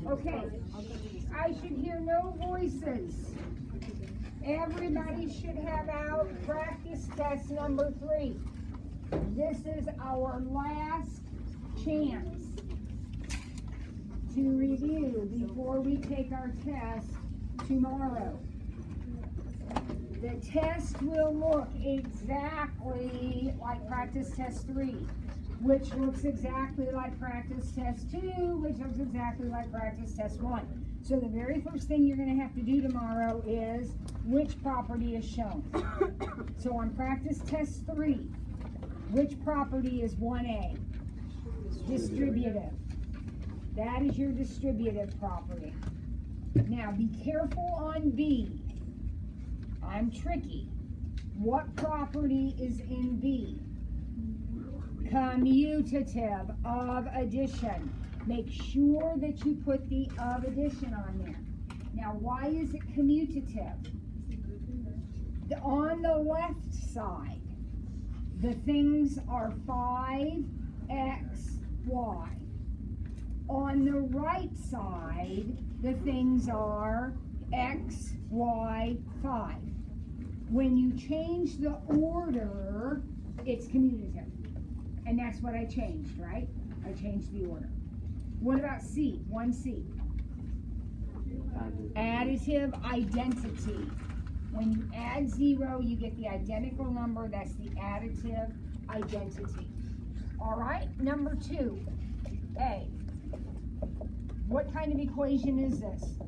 Okay, I should hear no voices. Everybody should have out practice test number 3. This is our last chance to review before we take our test tomorrow. The test will look exactly like practice test 3, which looks exactly like practice test 2, which looks exactly like practice test 1. So the very first thing you're going to have to do tomorrow is which property is shown. So on practice test 3, which property is 1A? Distributive. That is your distributive property. Now be careful on B. I'm tricky. What property is in B? Commutative of addition. Make sure that you put the of addition on there. Now, why is it commutative? On the left side, the things are 5x, y. On the right side, the things are x, y, 5. When you change the order, it's commutative. And that's what I changed, right? I changed the order. What about C? 1C. Additive identity. When you add 0, you get the identical number. That's the additive identity. All right, number 2A. What kind of equation is this?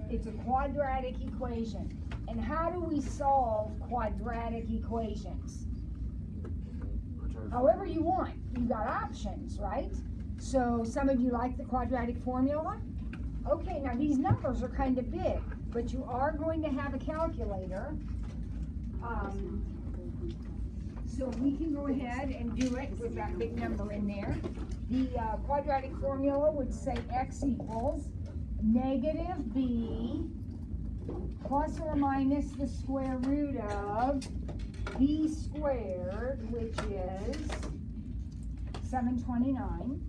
It's a quadratic equation. And how do we solve quadratic equations? However you want. You got options, right? So some of you like the quadratic formula. Okay, now these numbers are kind of big, but you are going to have a calculator. So we can go ahead and do it with that big number in there. The quadratic formula would say x equals negative b plus or minus the square root of b squared, which is 729,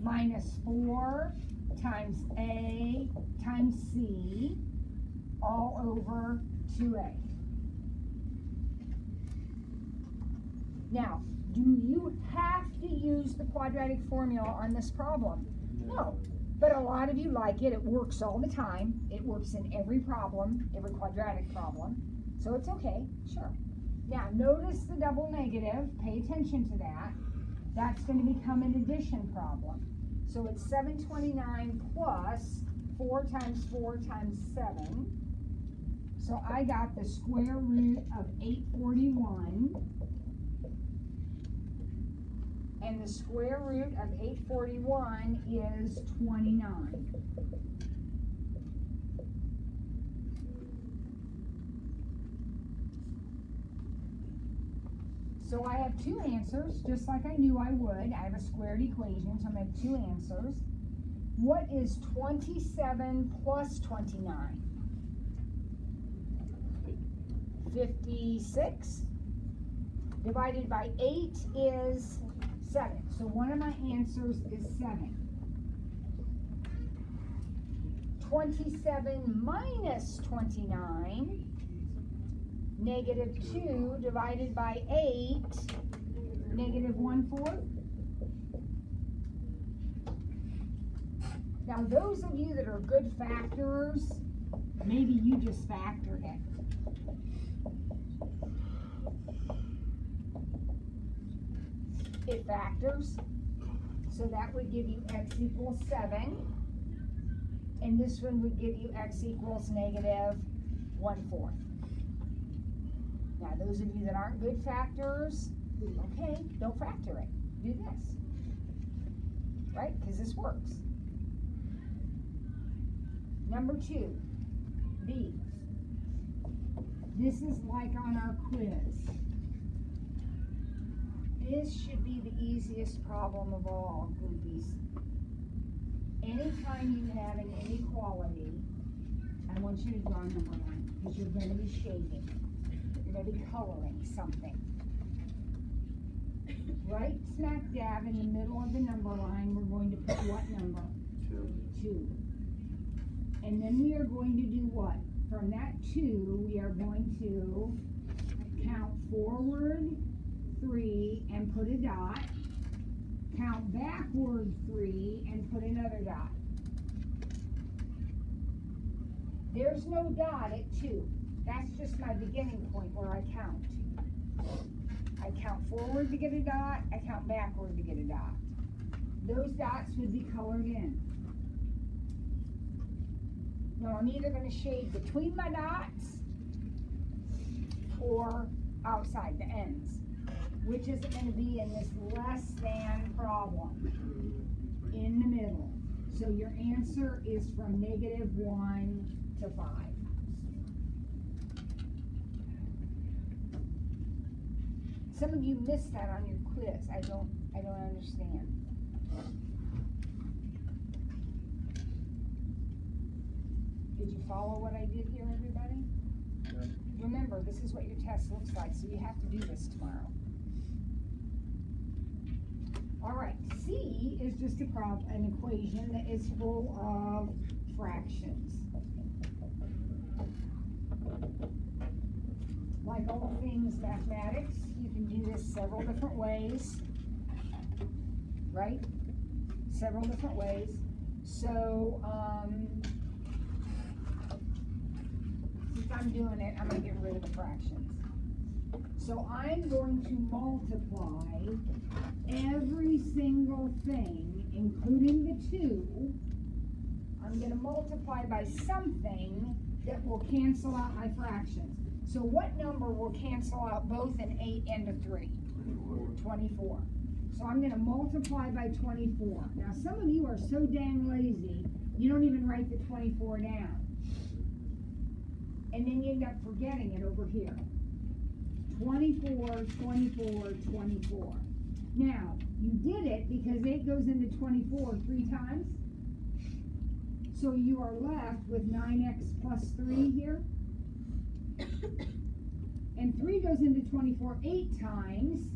minus 4 times a times c all over 2a. Now, do you have to use the quadratic formula on this problem? No. But a lot of you like it. It works all the time. It works in every problem, every quadratic problem. So it's okay, sure. Now, notice the double negative. Pay attention to that. That's going to become an addition problem. So it's 729 plus 4 times 4 times 7. So I got the square root of 841. And the square root of 841 is 29. So I have 2 answers, just like I knew I would. I have a squared equation, so I'm going to have 2 answers. What is 27 plus 29? 56. Divided by 8 is 7. So one of my answers is 7. 27 minus 29, negative 2 divided by 8, negative 1/4. Now those of you that are good factors, maybe you just factored it. It factors, so that would give you x equals 7, and this one would give you x equals negative 1/4. Now those of you that aren't good factors, okay, don't factor it. Do this, right? Because this works. Number 2, B. This is like on our quiz. This should be the easiest problem of all, groupies. Anytime you have an inequality, I want you to draw number 1, because you're going to be shading. You're going to be coloring something. Right smack dab in the middle of the number line, we're going to put what number? 2. 2. And then we are going to do what? From that 2, we are going to count forward 3 and put a dot. Count backward 3 and put another dot. There's no dot at 2. That's just my beginning point where I count. I count forward to get a dot, I count backward to get a dot. Those dots would be colored in. Now I'm either going to shade between my dots or outside the ends, which is going to be in this less than problem, in the middle. So your answer is from -1 to 5. Some of you missed that on your quiz. I don't understand. Did you follow what I did here, everybody? Yeah. Remember, this is what your test looks like, so you have to do this tomorrow. All right, C is just an equation that is full of fractions. Like all things mathematics, you can do this several different ways, right? Several different ways. So, since I'm doing it, I'm going to get rid of the fractions. So I'm going to multiply every single thing, including the 2. I'm going to multiply by something that will cancel out my fractions. So what number will cancel out both an 8 and a 3? 24. So I'm going to multiply by 24. Now some of you are so dang lazy, you don't even write the 24 down. And then you end up forgetting it over here. 24, 24, 24. Now, you did it because 8 goes into 24 3 times. So you are left with 9x plus 3 here. And 3 goes into 24 8 times.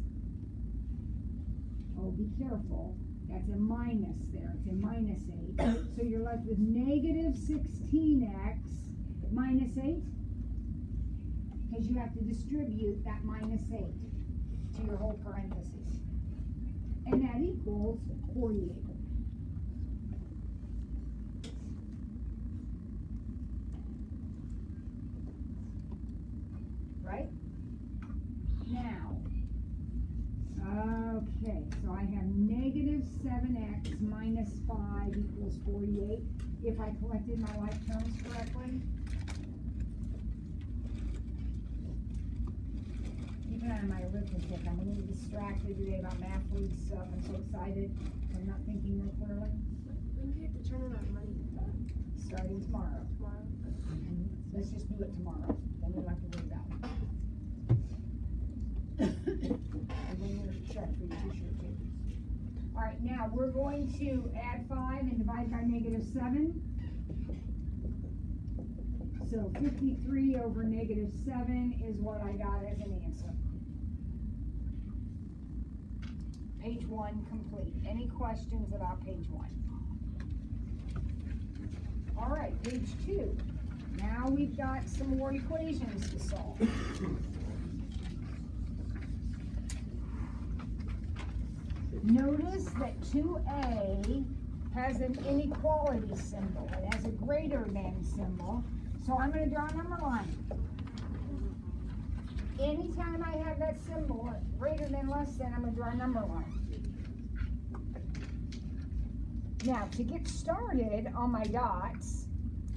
Oh, be careful. That's a minus there. It's a minus 8. So you're left with negative 16x minus 8. Because you have to distribute that minus 8 to your whole parentheses. And that equals 48. Right? Now, okay, so I have negative 7x minus 5 equals 48. If I collected my like terms correctly. Keep an eye on my arithmetic. I'm a little distracted today about math league stuff. I'm so excited. I'm not thinking real clearly. When do you have to turn in our money? Starting tomorrow. Tomorrow? Let's just do it tomorrow. Then we don't have to worry about it. And then you're check for your t-shirt too. All right, now we're going to add 5 and divide by negative 7. So 53 over negative 7 is what I got as an answer. Page 1 complete. Any questions about page 1? All right, page 2. Now we've got some more equations to solve. Notice that 2a has an inequality symbol. It has a greater than symbol. So I'm going to draw a number line. Anytime I have that symbol, greater than, less than, I'm going to draw a number line. Now, to get started on my dots,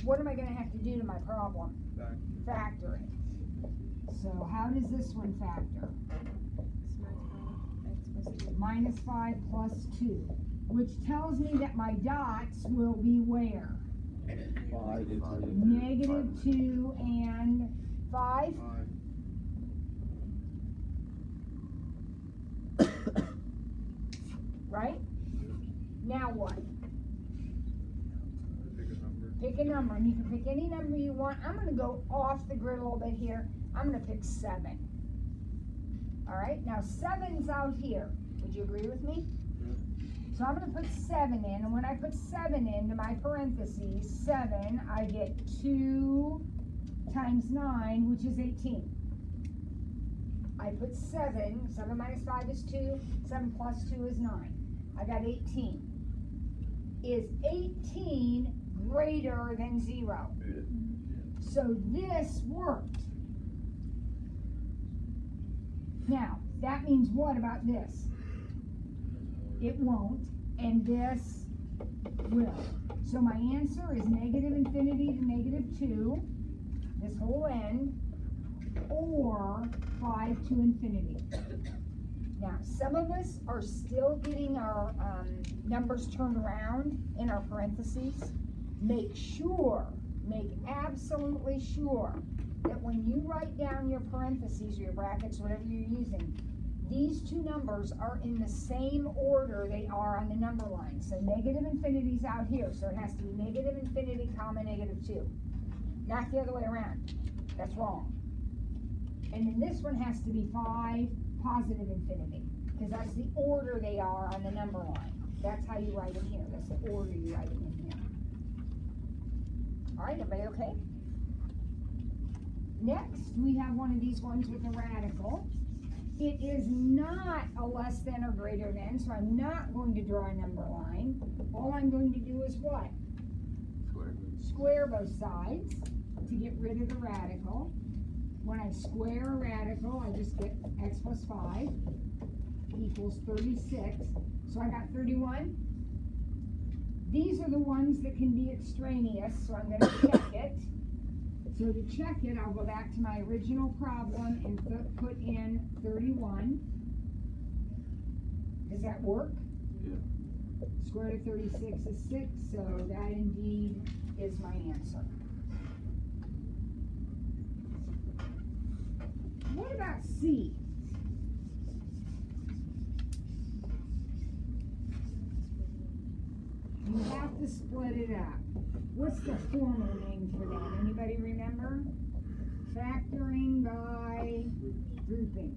what am I going to have to do to my problem? Factor it. So how does this one factor? Minus 5 plus 2, which tells me that my dots will be where? Negative 2 and 5. Right? Now what? Pick a number, and you can pick any number you want. I'm going to go off the grid a little bit here. I'm going to pick 7. All right, now 7's out here. Would you agree with me? So I'm going to put 7 in, and when I put 7 into my parentheses, 7, I get 2 times 9, which is 18. I put 7 minus 5 is 2, 7 plus 2 is 9. I got 18. Is 18 greater than 0? So this worked. Now, that means what about this? It won't, and this will. So my answer is negative infinity to negative 2, this whole end, or 5 to infinity. Now, some of us are still getting our numbers turned around in our parentheses. Make absolutely sure that when you write down your parentheses or your brackets, whatever you're using, these two numbers are in the same order they are on the number line. So negative infinity is out here, so it has to be negative infinity comma negative 2. Not the other way around. That's wrong. And then this one has to be 5 positive infinity, because that's the order they are on the number line. That's how you write them here. That's the order you write them in here. All right, everybody okay? Next, we have one of these ones with a radical. It is not a less than or greater than, so I'm not going to draw a number line. All I'm going to do is what? Square both sides to get rid of the radical. When I square a radical, I just get x plus 5 equals 36. So I got 31. These are the ones that can be extraneous, so I'm going to check it. So to check it, I'll go back to my original problem and put in 31. Does that work? Yeah. Square root of 36 is 6, so that indeed is my answer. What about C? You have to split it up. What's the formal name for that? Anybody remember? Factoring by grouping.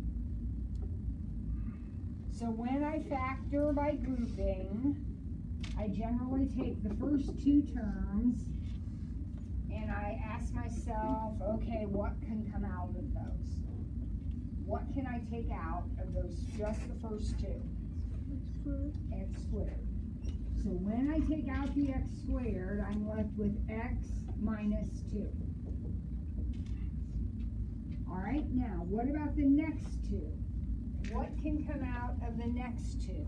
So when I factor by grouping, I generally take the first two terms and I ask myself, okay, what can come out of those? What can I take out of those, just the first two? X squared. So when I take out the x squared, I'm left with x minus 2. All right, now, what about the next two? What can come out of the next two?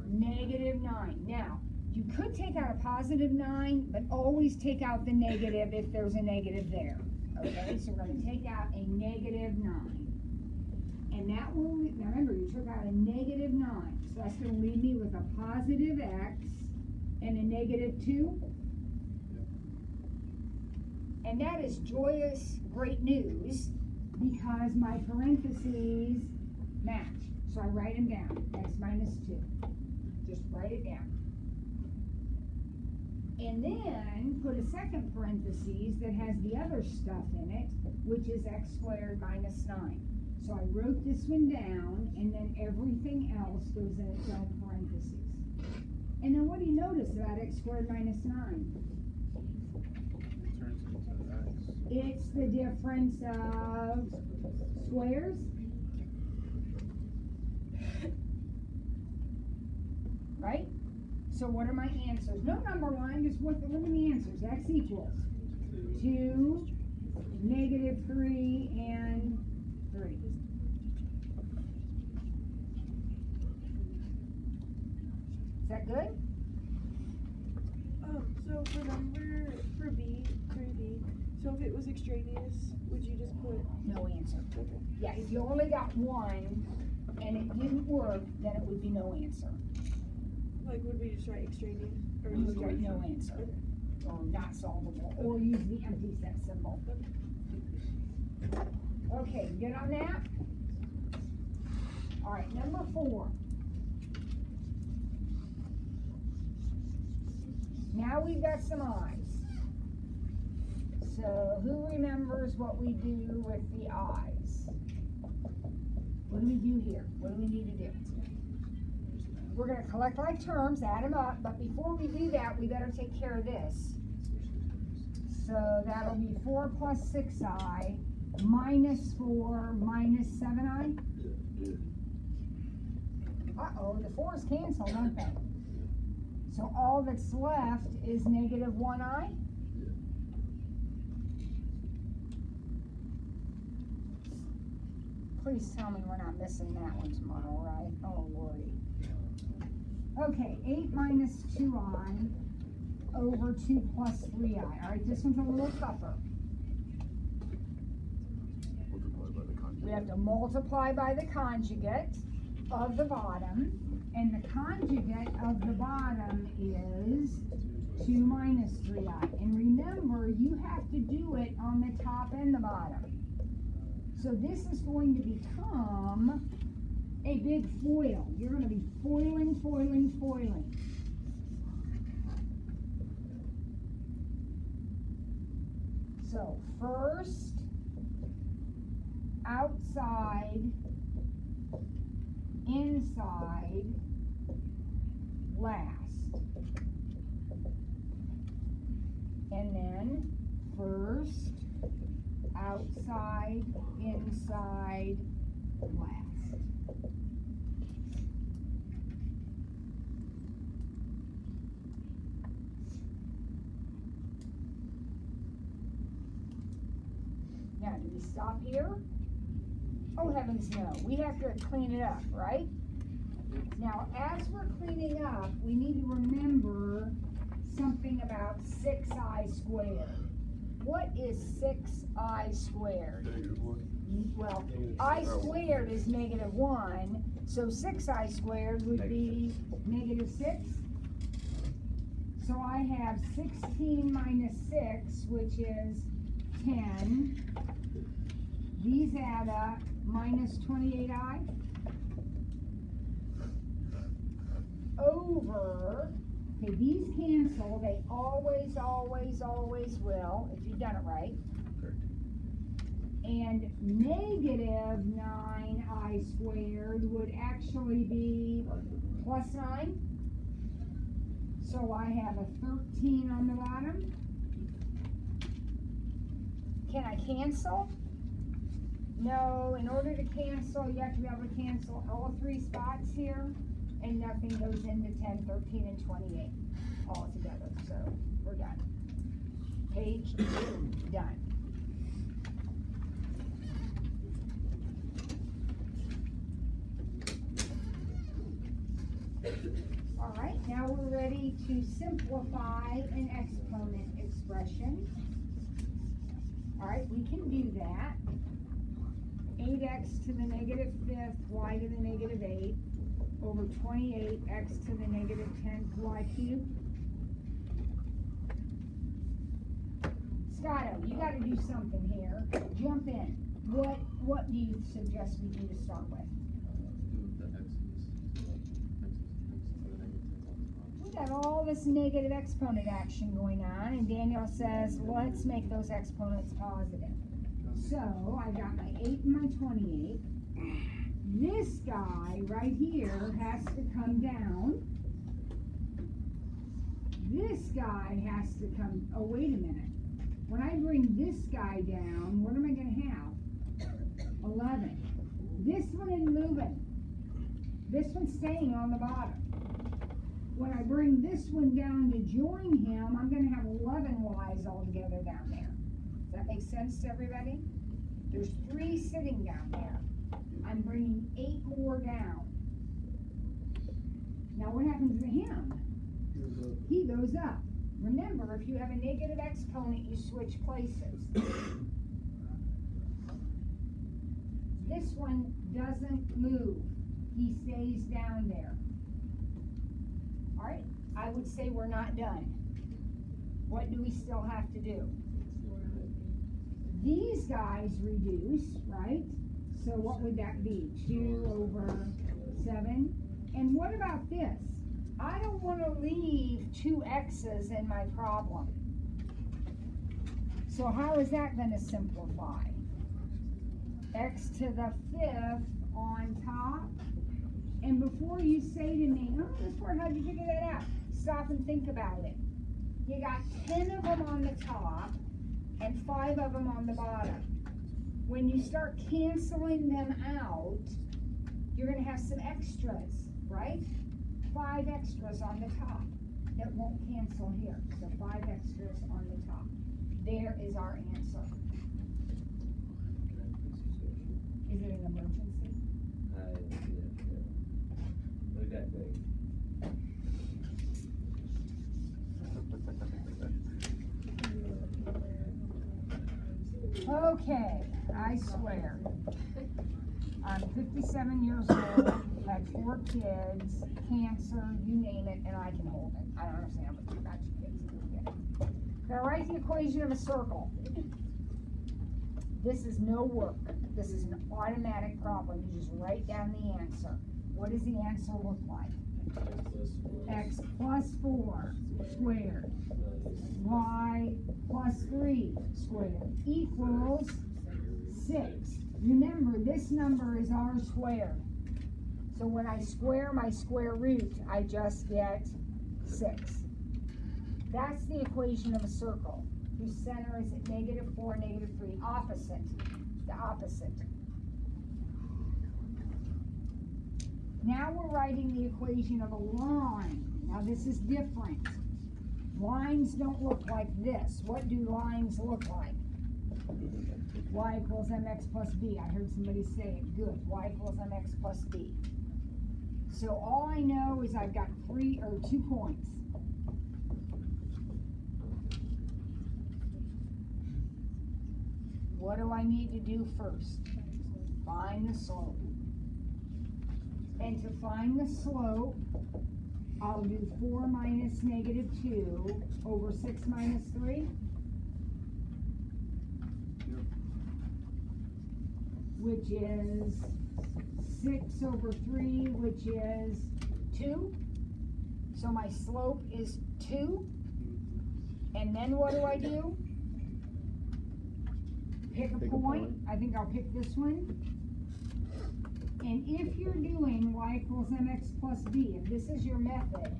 Negative 9. Now, you could take out a positive 9, but always take out the negative if there's a negative there. Okay, so we're going to take out a negative 9. And that will, now remember, you took out a negative 9. So that's going to leave me with a positive x and a negative 2. And that is joyous, great news, because my parentheses match. So I write them down, x minus 2. Just write it down. And then put a second parentheses that has the other stuff in it, which is x squared minus 9. So I wrote this one down, and then everything else goes in its own parentheses. And then what do you notice about x squared minus 9? It's the difference of squares. Right? So what are my answers? No number line, just look at the answers. X equals 2, negative 3, and 3. Is that good? So for B, 3B, so if it was extraneous, would you just put No answer. okay? Yeah, if you only got one and it didn't work, then it would be no answer. Like, would we just write extraneous? Or You just would write no answer. Okay. Or not solvable. Or use the empty set symbol. Okay, good on that? All right, number 4. Now we've got some eyes. So who remembers what we do with the eyes? What do we do here? What do we need to do? we're going to collect like terms, add them up, but before we do that, we better take care of this. So that'll be 4 plus 6i minus 4 minus 7i. Uh-oh, the 4's cancel, don't they? So all that's left is negative 1i. Please tell me we're not missing that one tomorrow, right? Oh, Lordy. Okay, 8 minus 2i over 2 plus 3i. All right, this one's a little tougher. We have to multiply by the conjugate of the bottom, and the conjugate of the bottom is 2 minus 3i. And remember, you have to do it on the top and the bottom. So this is going to become a big FOIL. You're going to be foiling, foiling, foiling. So first, outside, inside, last. And then first, outside, inside, last. Now, do we stop here? Oh, heavens no. We have to clean it up, right? Now, as we're cleaning up, we need to remember something about 6i squared. What is 6i squared? Well, I squared is negative 1, so 6i squared would be negative 6. So I have 16 minus 6, which is 10. These add up, minus 28i. Over, okay, these cancel, they always, always, always will, if you've done it right. And negative 9i squared would actually be plus 9. So I have a 13 on the bottom. Can I cancel? No, in order to cancel, you have to be able to cancel all 3 spots here, and nothing goes into 10, 13, and 28 all together. So we're done. Page 2, done. All right, now we're ready to simplify an exponent expression. All right, we can do that. 8x to the negative 5th, y to the negative 8, over 28x to the negative 10th, y cubed. Scotto, you got to do something here. Jump in. What do you suggest we do to start with? We got all this negative exponent action going on, and Daniel says, let's make those exponents positive. So I got my 8 and my 28. This guy right here has to come down. This guy has to come, oh wait a minute. When I bring this guy down, what am I going to have? 11. This one isn't moving. This one's staying on the bottom. When I bring this one down to join him, I'm going to have 11 y's altogether down there. Does that make sense to everybody? There's 3 sitting down there. I'm bringing 8 more down. Now what happens to him? He goes up. Remember, if you have a negative exponent, you switch places. This one doesn't move. He stays down there. All right, I would say we're not done. What do we still have to do? These guys reduce, right? So what would that be? 2 over 7. And what about this? I don't want to leave 2 x's in my problem. So how is that going to simplify? X to the 5th on top And before you say to me, oh, this word, how'd you figure that out? Stop and think about it. You got 10 of them on the top and 5 of them on the bottom. When you start canceling them out, you're going to have some extras, right? 5 extras on the top that won't cancel here. So 5 extras on the top. There is our answer. Is it an emergency? What did that think? Okay, I swear. I'm 57 years old, had 4 kids, cancer, you name it, and I can hold it. I don't understand, but you got your kids. Now write the equation of a circle. This is no work. This is an automatic problem. You just write down the answer. What does the answer look like? X plus 4 squared. Y plus 3 squared equals 6. Remember, this number is r squared. So when I square my square root, I just get 6. That's the equation of a circle, whose center is at -4, -3. Opposite. The opposite. Now we're writing the equation of a line. Now this is different. Lines don't look like this. What do lines look like? Y equals mx plus b. I heard somebody say it. Good. Y equals mx plus b. So all I know is I've got 2 points. What do I need to do first? Find the slope. And to find the slope, I'll do 4 minus -2 over 6 minus 3. Which is 6 over 3, which is 2. So my slope is 2. And then what do? Pick a point. I think I'll pick this one. And if you're doing y equals mx plus b, if this is your method,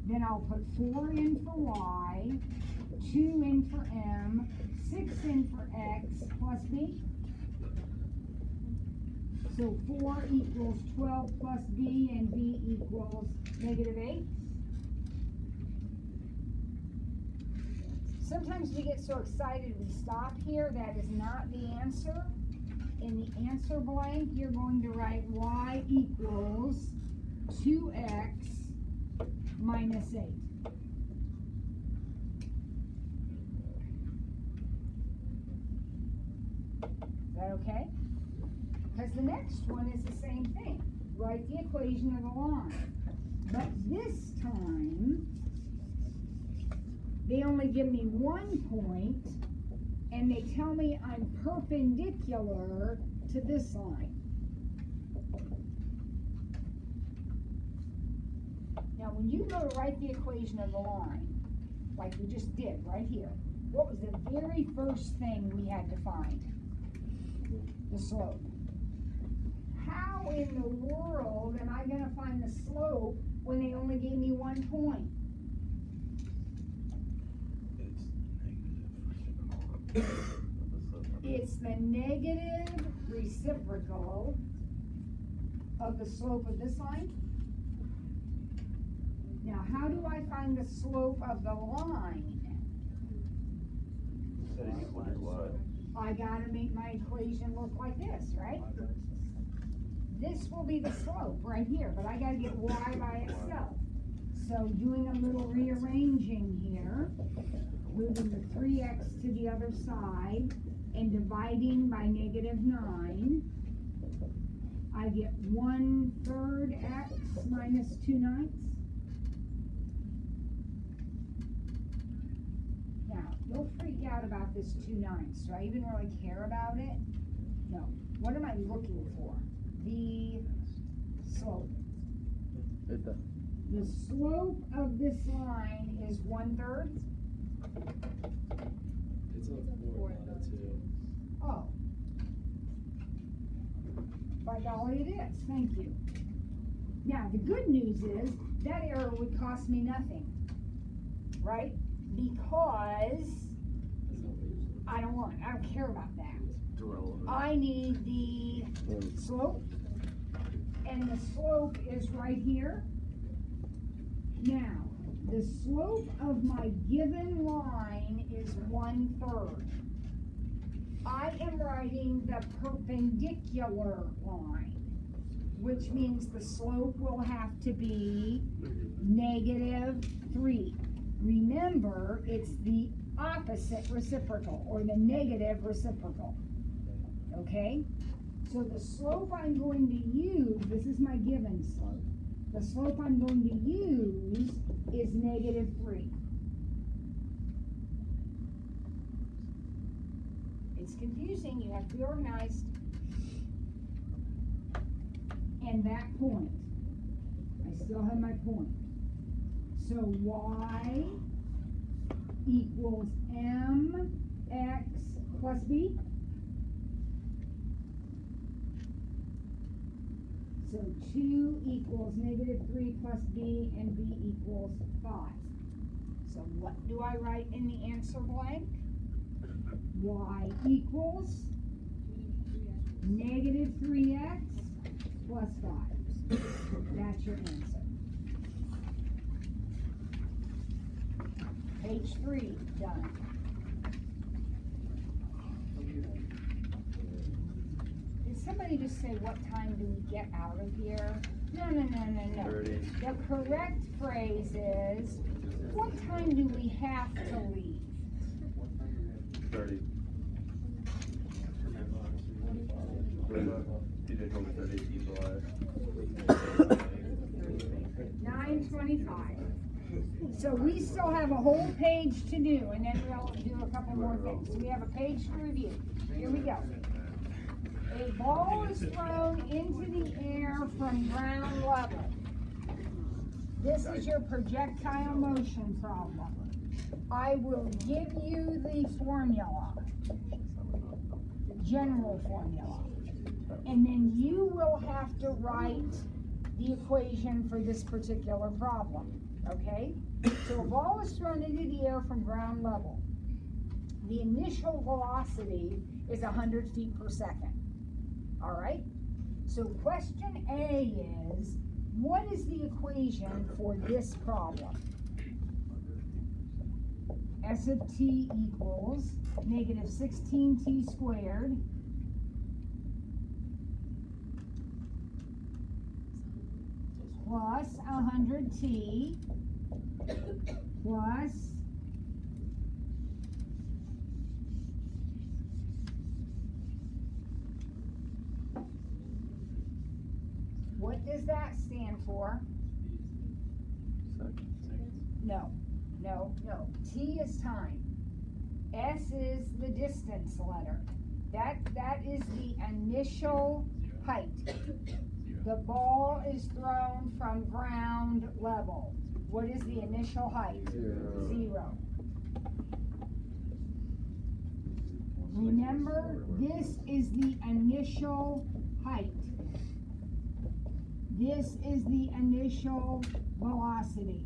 then I'll put 4 in for y, 2 in for m, 6 in for x plus b. So 4 equals 12 plus b, and b equals -8. Sometimes we get so excited we stop here. That is not the answer. In the answer blank, you're going to write y equals 2x minus 8. Is that okay? Because the next one is the same thing. Write the equation of the line. But this time, they only give me 1 point, and they tell me I'm perpendicular to this line. Now, when you go to write the equation of the line, like we just did right here, what was the very first thing we had to find? The slope. How in the world am I going to find the slope when they only gave me 1 point? It's the negative reciprocal of the slope of this line. Now, how do I find the slope of the line? I gotta make my equation look like this, right? This will be the slope right here, but I gotta get y by itself. So doing a little rearranging here, moving the 3x to the other side and dividing by -9, I get 1/3 x minus 2/9. Now, don't freak out about this 2/9. Do I even really care about it? No. What am I looking for? The slope. The slope of this line is 1/3. It's a 4 out of 2. Oh. By golly, it is. Thank you. Now, the good news is that error would cost me nothing, right? Because I don't care about that. I need the slope, and the slope is right here. Now, the slope of my given line is 1/3. I am writing the perpendicular line, which means the slope will have to be -3. Remember, it's the opposite reciprocal, or the negative reciprocal. Okay? So the slope I'm going to use, this is my given slope. The slope I'm going to use is -3. It's confusing, you have to be organized. And that point, I still have my point. So y equals mx plus b. So 2 equals -3 plus b, and b equals 5. So what do I write in the answer blank? Y equals -3x plus 5. That's your answer. Page 3, done. Did somebody just say, what time do we get out of here? No. 30. The correct phrase is, what time do we have to leave? 30. You did over 30 people. 9:25. So we still have a whole page to do, and then we'll do a couple more things. So we have a page to review. Here we go. A ball is thrown into the air from ground level. This is your projectile motion problem. I will give you the formula, the general formula, and then you will have to write the equation for this particular problem, okay? So a ball is thrown into the air from ground level. The initial velocity is 100 feet per second, all right? So question A is, what is the equation for this problem? S of t equals -16t squared plus 100t plus what does that stand for? No. T is time. S is the distance letter. That is the initial height. The ball is thrown from ground level. What is the initial height? 0. Remember, this is the initial height. This is the initial velocity.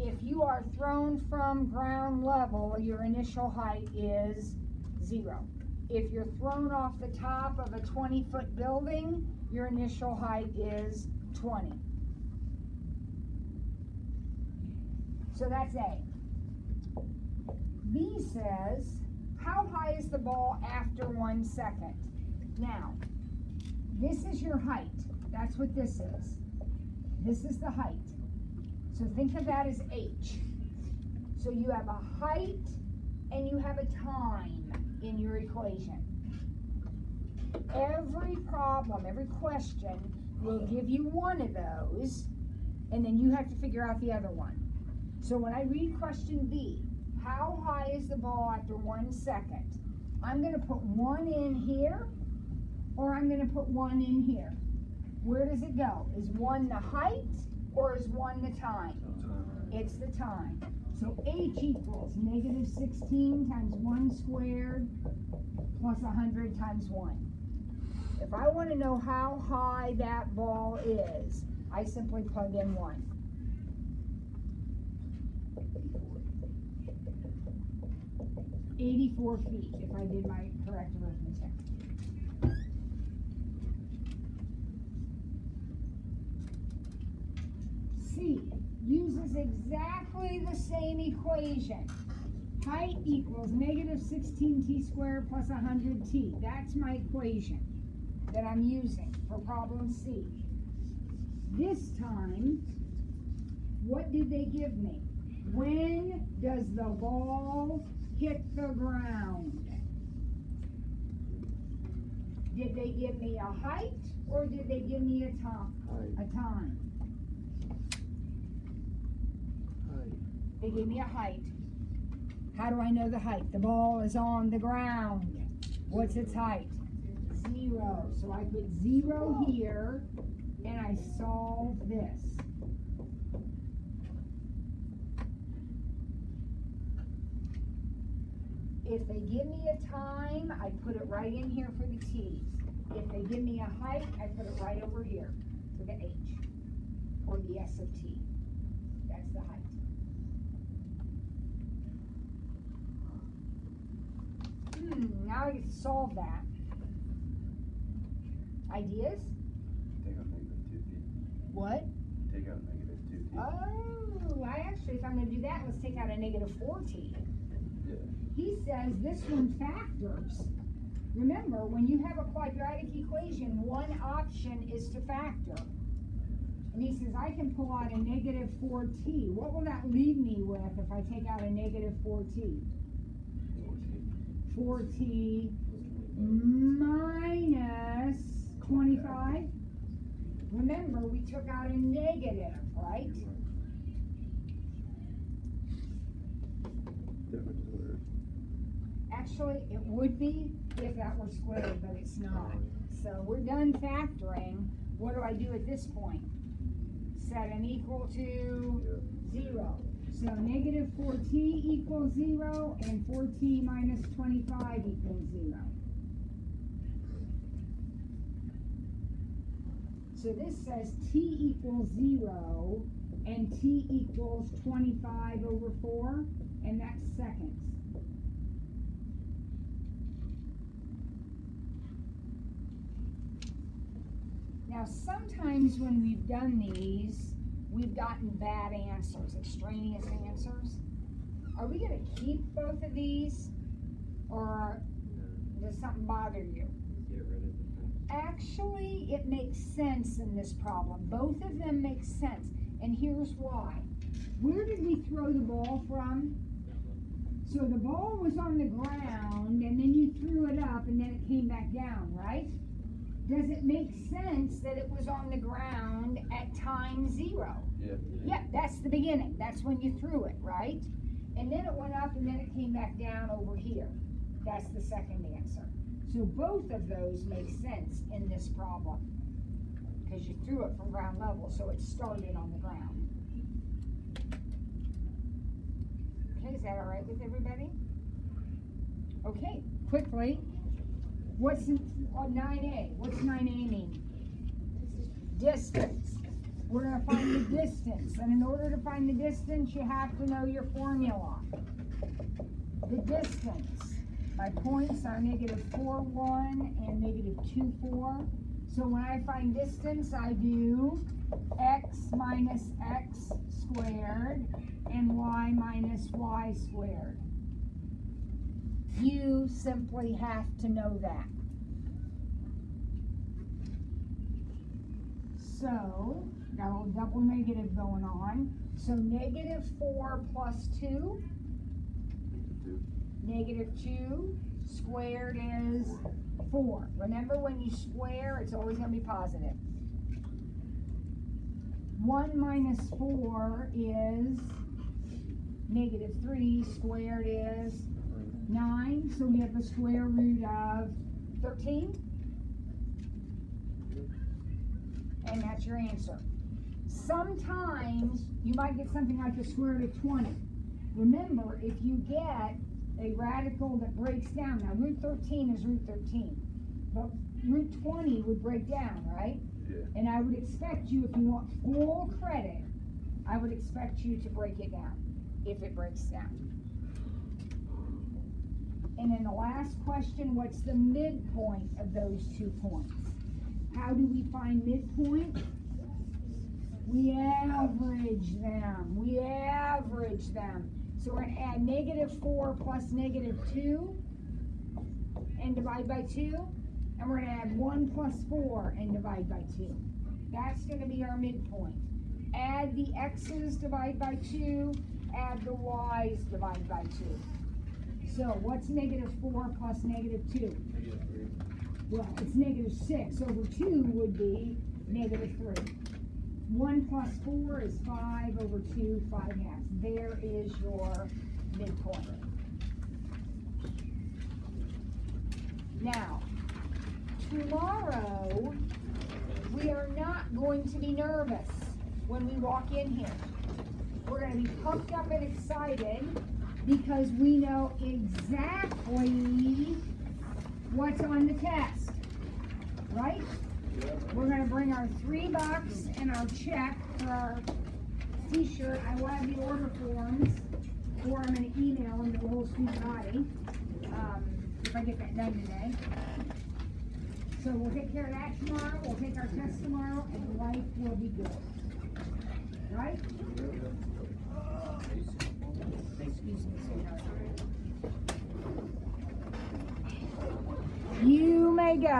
If you are thrown from ground level, your initial height is 0. If you're thrown off the top of a 20-foot building, your initial height is 20. So that's A. B says, how high is the ball after 1 second? Now, this is your height. That's what this is. This is the height. So think of that as H. So you have a height and you have a time in your equation. Every problem, every question will give you one of those, and then you have to figure out the other one. So when I read question B, how high is the ball after 1 second? I'm going to put 1 in here, or I'm going to put 1 in here. Where does it go? Is 1 the height, or is 1 the time? It's the time. So H equals -16 times 1 squared plus 100 times 1. If I want to know how high that ball is, I simply plug in 1. "84 feet, if I did my correct arithmetic. C uses exactly the same equation. Height equals negative 16t squared plus 100t. That's my equation that I'm using for problem C. This time, what did they give me? When does the ball hit the ground? Did they give me a height or did they give me a time? A time. They gave me a height. How do I know the height? The ball is on the ground. What's its height? 0. So I put 0 here and I solve this. If they give me a time, I put it right in here for the t's. If they give me a height, I put it right over here for the h, or the s of t. That's the height. Now I get to solve that. Ideas? Take out negative 2 feet. What? Take out negative 2 feet. Oh, if I'm going to do that, let's take out a negative 4t. Yeah. He says this one factors. Remember, when you have a quadratic equation, one option is to factor. And he says, I can pull out a negative 4t. What will that leave me with if I take out a negative 4t? 4t minus 25. Remember, we took out a negative, right? Actually, it would be if that were squared, but it's not. So we're done factoring. What do I do at this point? Set an equal to 0. So negative 4t equals 0, and 4t minus 25 equals 0. So this says t equals 0, and t equals 25 over 4, and that's seconds. Now sometimes when we've done these, we've gotten bad answers, extraneous answers. Are we going to keep both of these, or does something bother you? Get rid of the Actually, it makes sense in this problem. Both of them make sense, and here's why. Where did we throw the ball from? So the ball was on the ground, and then you threw it up, and then it came back down, right? Does it make sense that it was on the ground at time 0? Yeah. Yeah, that's the beginning. That's when you threw it, right? And then it went up and then it came back down over here. That's the second answer. So both of those make sense in this problem because you threw it from ground level, so it started on the ground. Okay, is that all right with everybody? Okay, quickly. What's 9a? What's 9a mean? Distance. We're going to find the distance. And in order to find the distance, you have to know your formula. The distance. My points are negative 4, 1 and negative 2, 4. So when I find distance, I do x minus x squared and y minus y squared. You simply have to know that. So, got a little double negative going on. So negative 4 plus 2, negative 2 squared is 4. Remember, when you square, it's always going to be positive. 1 minus 4 is negative 3, squared is 9, so we have the square root of 13. And that's your answer. Sometimes you might get something like the square root of 20. Remember, if you get a radical that breaks down, now root 13 is root 13, but root 20 would break down, right? Yeah. And I would expect you, if you want full credit, I would expect you to break it down, if it breaks down. And then the last question, what's the midpoint of those 2 points? How do we find midpoint? We average them. We average them. So we're going to add -4 plus -2 and divide by 2. And we're going to add 1 plus 4 and divide by 2. That's going to be our midpoint. Add the x's, divide by 2. Add the y's, divide by 2. So what's -4 plus -2? Well, it's -6. Over 2 would be -3. 1 plus 4 is 5 over 2, 5/2. There is your midpoint. Now, tomorrow, we are not going to be nervous when we walk in here. We're going to be pumped up and excited because we know exactly what's on the test, right? We're going to bring our $3 and our check for our t-shirt. I will have the order forms, or I'm going to email them to the whole student body, if I get that done today. So we'll take care of that tomorrow, we'll take our test tomorrow, and life will be good. Right? Excuse me, sweetheart. You may go.